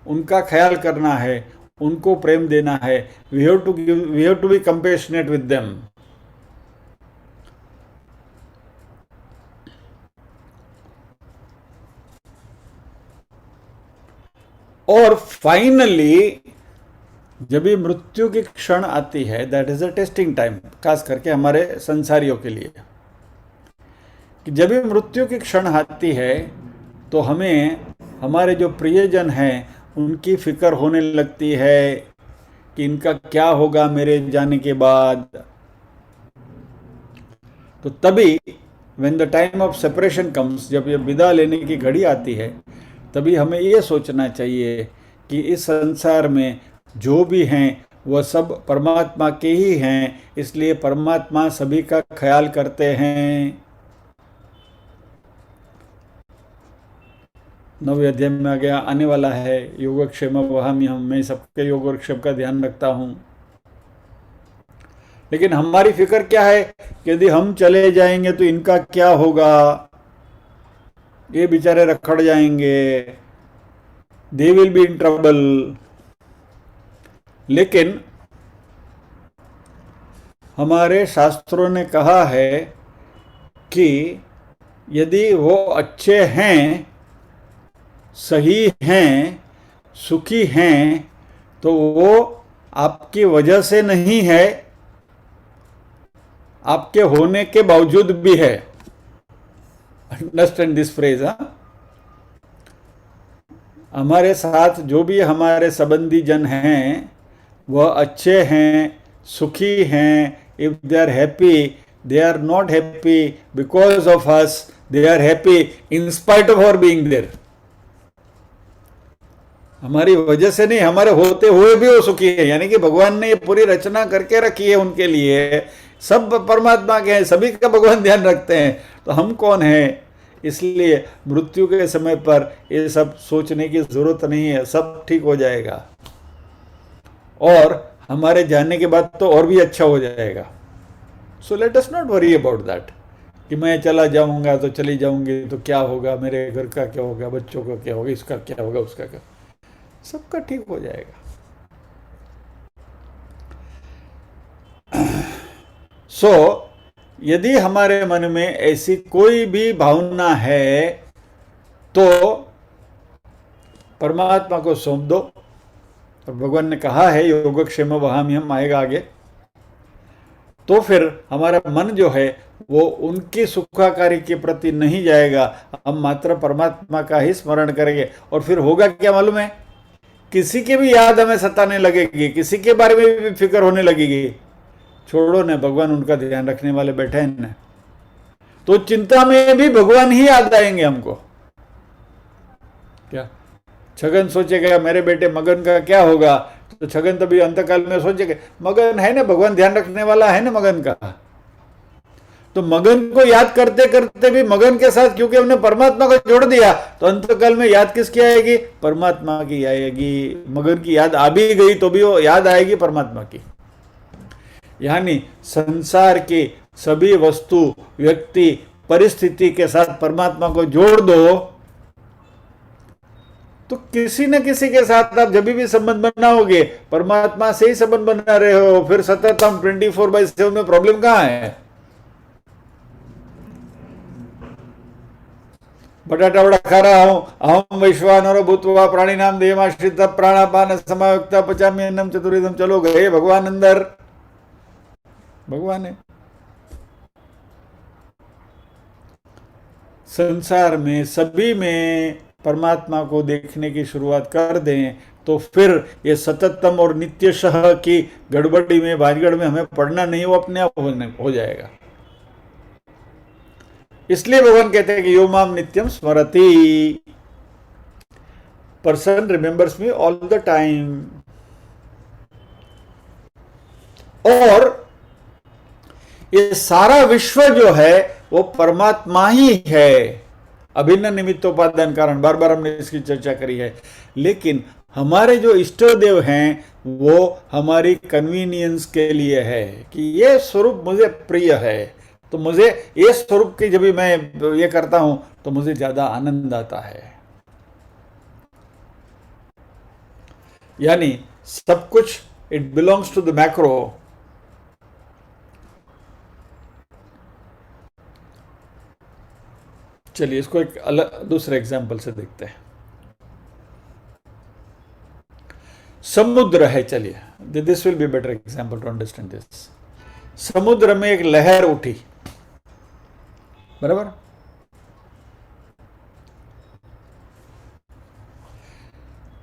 उनका ख्याल करना है, उनको प्रेम देना है। We have to be compassionate with them. और फाइनली जब ये मृत्यु की क्षण आती है, that is a testing time, खास करके हमारे संसारियों के लिए। कि जब भी मृत्यु की क्षण आती है तो हमें हमारे जो प्रियजन हैं उनकी फिक्र होने लगती है कि इनका क्या होगा मेरे जाने के बाद। तो तभी when the time of separation comes, जब ये विदा लेने की घड़ी आती है, तभी हमें ये सोचना चाहिए कि इस संसार में जो भी हैं वह सब परमात्मा के ही हैं, इसलिए परमात्मा सभी का ख्याल करते हैं। 9वें अध्याय में आ गया आने वाला है योगक्षेम वहाम्यहम्, मैं सबके योगक्षेम का ध्यान रखता हूँ। लेकिन हमारी फिक्र क्या है कि यदि हम चले जाएंगे तो इनका क्या होगा, ये बेचारे रखड़ जाएंगे, they will be in trouble. लेकिन हमारे शास्त्रों ने कहा है कि यदि वो अच्छे हैं, सही हैं, सुखी हैं, तो वो आपकी वजह से नहीं है, आपके होने के बावजूद भी है। Understand this phrase. हमारे साथ जो भी हमारे संबंधी जन हैं वह अच्छे हैं, सुखी हैं। If they are happy, they are not happy because of us, they are happy in spite of our being there. हमारी वजह से नहीं, हमारे होते हुए भी वो सुखी है। यानी कि भगवान ने ये पूरी रचना करके रखी है उनके लिए, सब परमात्मा के हैं, सभी का भगवान ध्यान रखते हैं, तो हम कौन हैं। इसलिए मृत्यु के समय पर ये सब सोचने की जरूरत नहीं है, सब ठीक हो जाएगा और हमारे जाने के बाद तो और भी अच्छा हो जाएगा। So let us not worry about that कि मैं चला जाऊंगा तो चली जाऊंगी तो क्या होगा, मेरे घर का क्या होगा, बच्चों का क्या होगा, इसका क्या होगा, उसका क्या, सबका ठीक हो जाएगा। सो यदि हमारे मन में ऐसी कोई भी भावना है तो परमात्मा को सौंप दो। और भगवान ने कहा है योगक्षेम वहाम्यहम् आएगा आगे, तो फिर हमारा मन जो है वो उनकी सुखाकारी के प्रति नहीं जाएगा, हम मात्र परमात्मा का ही स्मरण करेंगे। और फिर होगा क्या मालूम है, किसी की भी याद हमें सताने लगेगी, किसी के बारे में भी फिक्र होने लगेगी। छोड़ो ना, भगवान उनका ध्यान रखने वाले बैठे हैं ना, तो चिंता में भी भगवान ही याद आएंगे हमको। क्या छगन सोचेगा मेरे बेटे मगन का क्या होगा, तो छगन तभी अंतकाल में सोचेगा मगन है ना, भगवान ध्यान रखने वाला है ना मगन का। तो मगन को याद करते करते भी मगन के साथ क्योंकि हमने परमात्मा को जोड़ दिया, तो अंतकाल में याद किसकी आएगी, परमात्मा की आएगी। मगन की याद आ भी गई तो भी वो याद आएगी परमात्मा की। यानी संसार की सभी वस्तु, व्यक्ति, परिस्थिति के साथ परमात्मा को जोड़ दो, तो किसी न किसी के साथ आप जब भी संबंध बनाओगे परमात्मा से ही संबंध बना रहे हो, फिर सतत हम 24/7 में प्रॉब्लम कहां है। बटाटा बड़ा खा रहा हूं, अहम वैश्वानरो भूत्वा प्राणी नाम देहमाश्रित प्राणापान समायुक्त पचामी अन्नम चतुर्विधम। चलो गए भगवान अंदर, भगवान है। संसार में सभी में परमात्मा को देखने की शुरुआत कर दें तो फिर ये सततम और नित्यशः की गड़बड़ी में, भाजगड़ में हमें पढ़ना नहीं, वो अपने आप हो जाएगा। इसलिए भगवान कहते हैं कि यो माम नित्यम स्मरति, person remembers me all the time. और ये सारा विश्व जो है वो परमात्मा ही है, अभिन्न निमित्तोपादान कारण। बार बार हमने इसकी चर्चा करी है। लेकिन हमारे जो इष्ट देव हैं वो हमारी कन्वीनियंस के लिए है कि ये स्वरूप मुझे प्रिय है, तो मुझे ये स्वरूप की जब भी मैं ये करता हूं तो मुझे ज्यादा आनंद आता है। यानी सब कुछ it belongs to the macro. चलिए इसको एक अलग दूसरे एग्जाम्पल से देखते हैं। समुद्र है, चलिए this will be better example to understand this. समुद्र में एक लहर उठी, बराबर,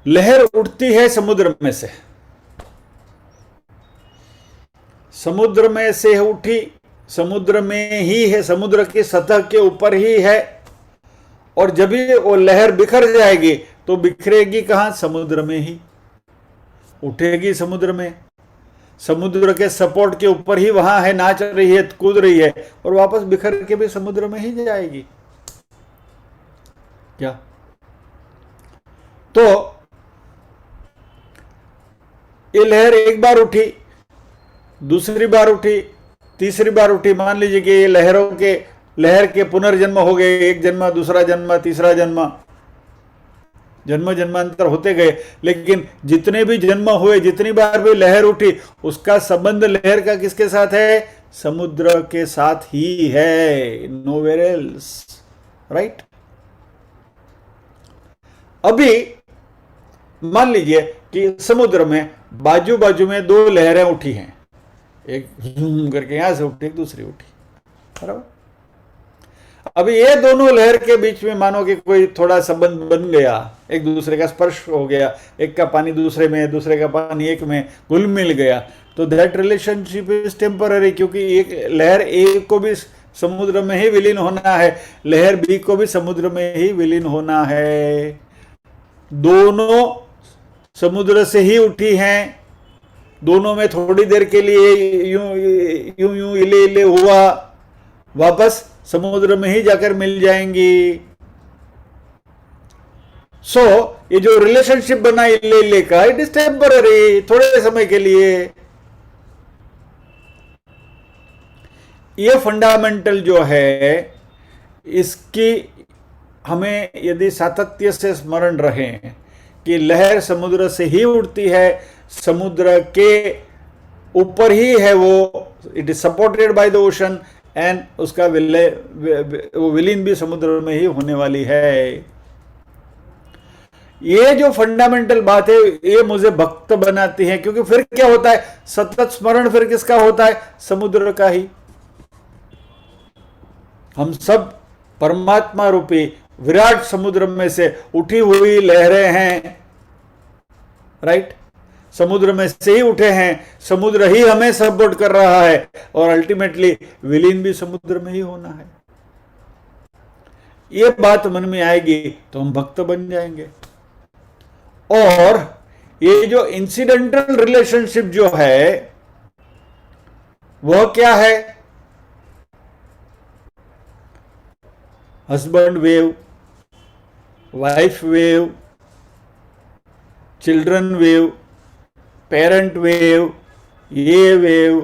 लहर उठती है समुद्र में से, समुद्र में से उठी, समुद्र में ही है, समुद्र की सतह के ऊपर ही है, और जब भी वो लहर बिखर जाएगी तो बिखरेगी कहां? समुद्र में ही उठेगी, समुद्र में, समुद्र के सपोर्ट के ऊपर ही वहां है, नाच रही है, कूद रही है, और वापस बिखर के भी समुद्र में ही जाएगी। क्या? तो ये लहर एक बार उठी, दूसरी बार उठी, तीसरी बार उठी, मान लीजिए कि ये लहर के पुनर्जन्म हो गए, एक जन्म, दूसरा जन्म, तीसरा जन्म, जन्म जन्मांतर होते गए, लेकिन जितने भी जन्म हुए, जितनी बार भी लहर उठी, उसका संबंध लहर का किसके साथ है? समुद्र के साथ ही है, नोवेयर एल्स, राइट? अभी मान लीजिए कि समुद्र में बाजू बाजू में दो लहरें उठी हैं, एक झूम करके यहां से उठी, एक दूसरी उठी, बराबर? अभी ये दोनों लहर के बीच में मानो कि कोई थोड़ा संबंध बन गया, एक दूसरे का स्पर्श हो गया, एक का पानी दूसरे में, दूसरे का पानी एक में घुल मिल गया, तो दैट रिलेशनशिप इज टेम्पररी, क्योंकि एक लहर ए को भी समुद्र में ही विलीन होना है, लहर बी को भी समुद्र में ही विलीन होना है, दोनों समुद्र से ही उठी हैं, दोनों में थोड़ी देर के लिए यूं यूं यूं इले इले हुआ, वापस समुद्र में ही जाकर मिल जाएंगी। सो ये जो रिलेशनशिप बना इले इले का, इट इज टेम्पररी, थोड़े समय के लिए। ये फंडामेंटल जो है, इसकी हमें यदि सातत्य से स्मरण रहे कि लहर समुद्र से ही उठती है, समुद्र के ऊपर ही है वो, it is supported by the ocean, and उसका विलीन भी समुद्र में ही होने वाली है। ये जो फंडामेंटल बात है, ये मुझे भक्त बनाती है, क्योंकि फिर क्या होता है? सतत स्मरण फिर किसका होता है? समुद्र का ही। हम सब परमात्मा रूपी विराट समुद्र में से उठी हुई लहरें हैं, राइट? समुद्र में से ही उठे हैं, समुद्र ही हमें सपोर्ट कर रहा है, और अल्टीमेटली विलीन भी समुद्र में ही होना है। ये बात मन में आएगी तो हम भक्त बन जाएंगे। और ये जो इंसिडेंटल रिलेशनशिप जो है, वह क्या है? Husband wave, wife wave, children wave, parent wave, ये वेव,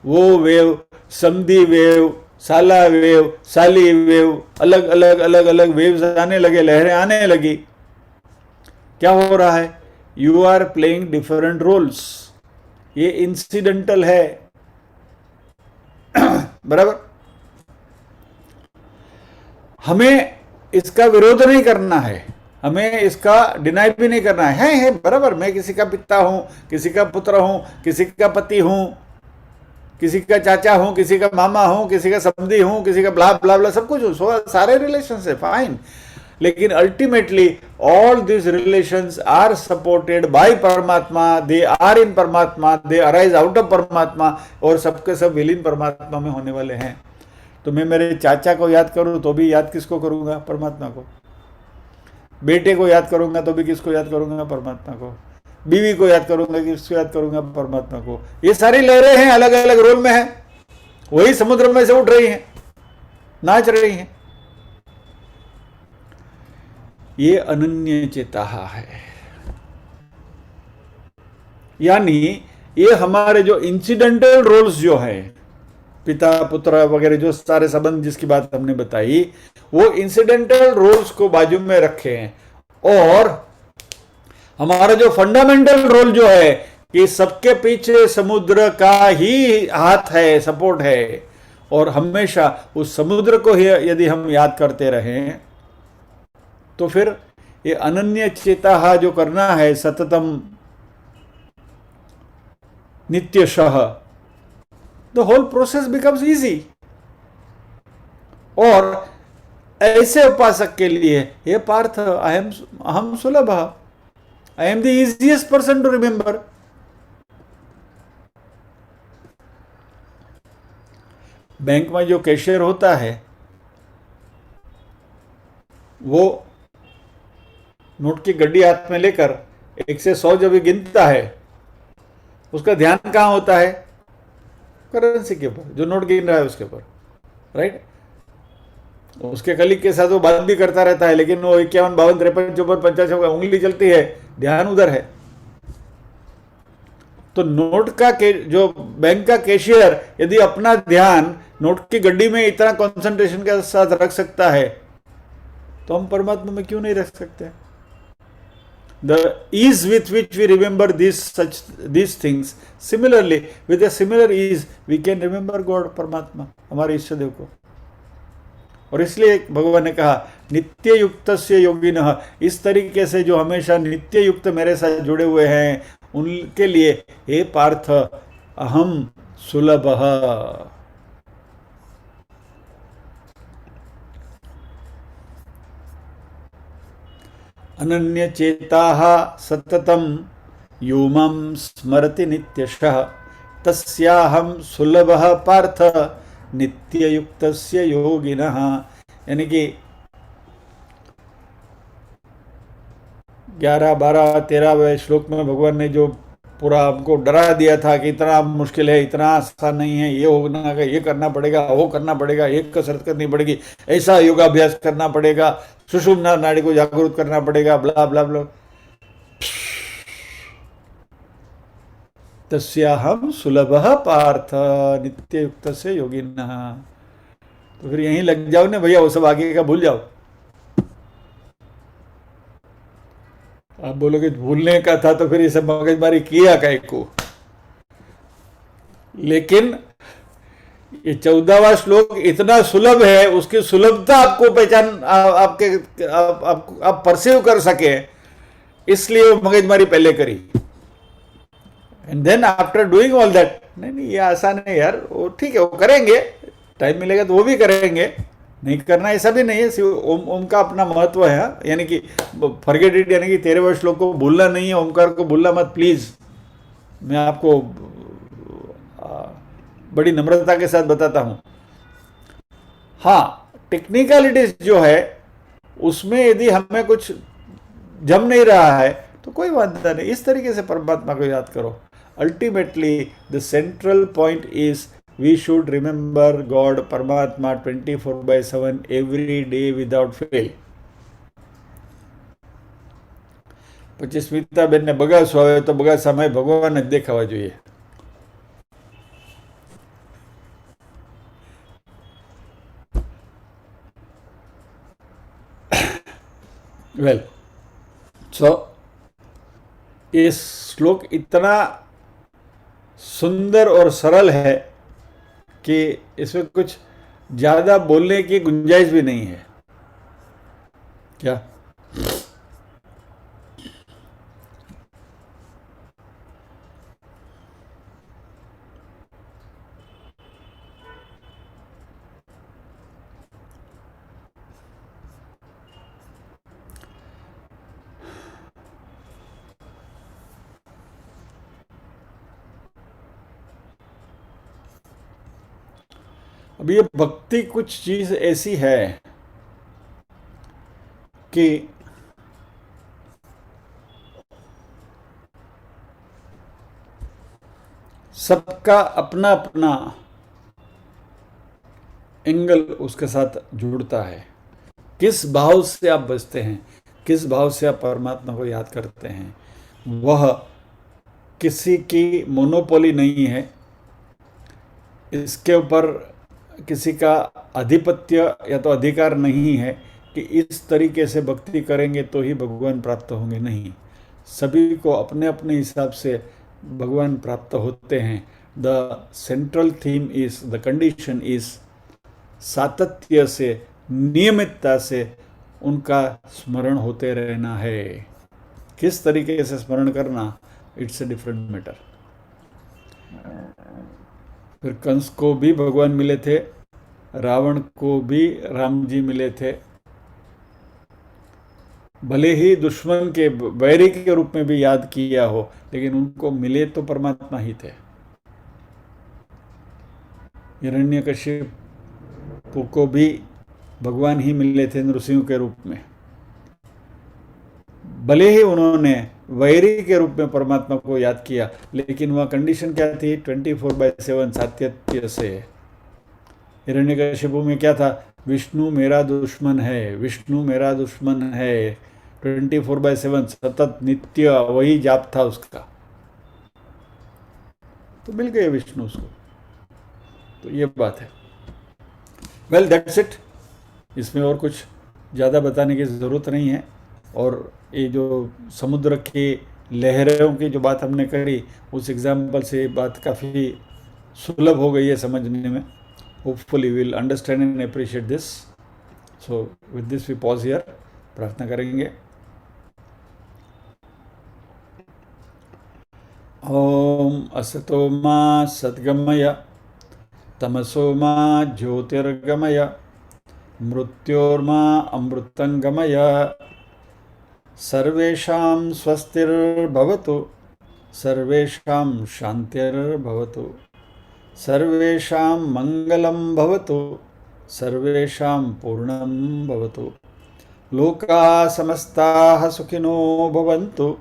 वो वेव, समधी वेव, साला वेव, साली वेव, अलग अलग अलग अलग वेव्स आने लगे, लहरें आने लगी। क्या हो रहा है? You are playing different roles. ये इंसिडेंटल है, बराबर? हमें इसका विरोध नहीं करना है, हमें इसका डिनाई भी नहीं करना है बराबर। मैं किसी का पिता हूं, किसी का पुत्र हूं, किसी का पति हूं, किसी का चाचा हूं, किसी का मामा हूं, किसी का समधी हूं, किसी का ब्ला ब्ला ब्ला, सब कुछ हूं, सारे रिलेशन है, फाइन। लेकिन ultimately all this relations are supported by परमात्मा, दे आर इन परमात्मा, दे अराइज आउट ऑफ परमात्मा, और सबके सब विलीन परमात्मा में होने वाले हैं। तो मैं मेरे चाचा को याद करूं तो भी याद किसको करूंगा? परमात्मा को। बेटे को याद करूंगा तो भी किसको याद करूंगा? परमात्मा को। बीवी को याद करूंगा, किसको याद करूंगा? परमात्मा को। ये सारी लहरें हैं, अलग अलग रोल में हैं, वही समुद्र में से उठ रही हैं, नाच रही हैं। ये अनन्य चेता है, यानी ये हमारे जो इंसिडेंटल रोल्स जो है, पिता पुत्र वगैरह जो सारे संबंध जिसकी बात हमने बताई, वो इंसिडेंटल रोल्स को बाजू में रखे हैं, और हमारा जो फंडामेंटल रोल जो है कि सबके पीछे समुद्र का ही हाथ है, सपोर्ट है, और हमेशा उस समुद्र को ही यदि हम याद करते रहें तो फिर ये अनन्य चेता जो करना है सततम नित्यशः, the whole process becomes easy. और ऐसे उपासक के लिए हे पार्थ अहम सुलभ, I am the easiest person to remember. Bank में जो कैशियर होता है वो नोट की गड्डी हाथ में लेकर 1 से 100 जब भी गिनता है, उसका ध्यान कहाँ होता है? करेंसी के ऊपर, जो नोट गिन रहा है उसके ऊपर, राइट. उसके कलीग के साथ वो बात भी करता रहता है, लेकिन वो 51, 52, 53, 54, 50 उंगली चलती है, ध्यान उधर है. तो नोट का जो बैंक का कैशियर यदि अपना ध्यान नोट की गड्डी में इतना कंसंट्रेशन के साथ रख सकता है, तो हम परमात्मा में क्यों नहीं रख सकते? The ease with which we remember these things, similarly with a similar ease we can remember God, परमात्मा, हमारे इष्ट देव को. और इसलिए भगवान ने कहा नित्य युक्त से योगिनः, इस तरीके से जो हमेशा नित्य युक्त मेरे साथ जुड़े हुए हैं उनके लिए हे पार्थ अहम सुलभः. अनन्य चेताः सततं यो मां स्मरति नित्यशः तस्याहं सुलभः पार्थ नित्ययुक्तस्य योगिनः. यानी कि 11, 12, 13वें श्लोक में भगवान ने जो पूरा हमको डरा दिया था कि इतना मुश्किल है, इतना आसान नहीं है, ये होना, ये करना पड़ेगा, वो करना पड़ेगा, एक कसरत करनी पड़ेगी, ऐसा योगाभ्यास करना पड़ेगा, सुषुम्ना नाड़ी को जागरूक करना पड़ेगा, ब्ला ब्ला ब्ला. तस्याहम सुलभः पार्थ नित्ययुक्त से योगिनः. तो फिर यहीं लग जाओ ना भैया, वो सब आगे का भूल जाओ. आप बोलोगे भूलने का था तो फिर ये सब मगजमारी किया काहे को. लेकिन ये 14वां श्लोक इतना सुलभ है, उसकी सुलभता आपको पहचान आपके आप परसीव कर सके, इसलिए वो मगजमारी पहले करी. And then after doing all that, नहीं ये आसान है यार, वो ठीक है, वो करेंगे, टाइम मिलेगा तो वो भी करेंगे, नहीं करना ऐसा भी नहीं है. ओम का अपना महत्व है, यानी कि फॉरगेट इट, यानी कि 13वें श्लोक को भूलना नहीं है, ओमकार को भूलना मत प्लीज. मैं आपको बड़ी नम्रता के साथ बताता हूं. हाँ, टेक्निकलिटीज जो है उसमें यदि हमें कुछ जम नहीं रहा है तो कोई वादा नहीं, इस तरीके से परमात्मा को याद करो. Ultimately the central point is we should remember God, Paramatma 24/7 every day without fail. પછી સ્મિતાબેન ને બગાસવા આવે તો બગાસામાં ભગવાન જ દેખાવા જોઈએ. वेल सो ये श्लोक इतना सुंदर और सरल है कि इसमें कुछ ज़्यादा बोलने की गुंजाइश भी नहीं है. क्या अब ये भक्ति कुछ चीज ऐसी है कि सबका अपना अपना एंगल उसके साथ जुड़ता है. किस भाव से आप बचते हैं, किस भाव से आप परमात्मा को याद करते हैं, वह किसी की मोनोपोली नहीं है. इसके ऊपर किसी का आधिपत्य या तो अधिकार नहीं है कि इस तरीके से भक्ति करेंगे तो ही भगवान प्राप्त होंगे. नहीं, सभी को अपने अपने हिसाब से भगवान प्राप्त होते हैं. The central theme is, the condition is सातत्य से, नियमितता से उनका स्मरण होते रहना है. किस तरीके से स्मरण करना, इट्स ए डिफरेंट मैटर. फिर कंस को भी भगवान मिले थे, रावण को भी राम जी मिले थे. भले ही दुश्मन के वैरी के रूप में भी याद किया हो, लेकिन उनको मिले तो परमात्मा ही थे। हिरण्यकशिपु को भी भगवान ही मिले थे नृसिंह के रूप में। भले ही उन्होंने वैरी के रूप में परमात्मा को याद किया, लेकिन वह कंडीशन क्या थी? 24/7 सातत्य से। हिरण्यकशिपु में क्या था? विष्णु मेरा दुश्मन है, विष्णु मेरा दुश्मन है। 24/7 सतत नित्य वही जाप था उसका, तो मिल गए विष्णु उसको। तो ये बात है। Well that's it. इसमें और कुछ ज़्यादा बताने की ज़रूरत नहीं है। और ये जो समुद्र की लहरों की जो बात हमने करी, उस एग्जाम्पल से बात काफ़ी सुलभ हो गई है समझने में। Hopefully will understand and appreciate this. So with this we pause here. प्रार्थना करेंगे। ओम असतो मा सद्गमय तमसो मा ज्योतिर्गमय मृत्योर्मा अमृतंगमय। सर्वेषां स्वस्तिर्भवतु, सर्वेषां शान्तिर्भवतु, सर्वेषां मङ्गलं भवतु, सर्वेषां पूर्णं भवतु। लोकाः समस्ताः सुखिनो भवन्तु,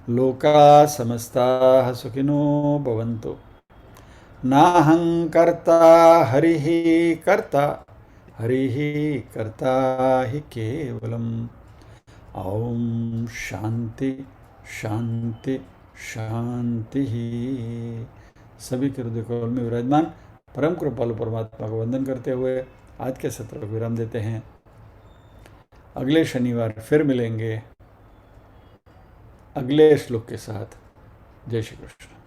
लोकाः समस्ताः सुखिनो भवन्तु। नाहं कर्ता हरिः कर्ता, हरिः कर्ता हि केवलम्। ओम शांति शांति शांति। सभी के हृदय कमल में विराजमान परम कृपालु परमात्मा को वंदन करते हुए आज के सत्र को विराम देते हैं। अगले शनिवार फिर मिलेंगे अगले श्लोक के साथ। जय श्री कृष्ण।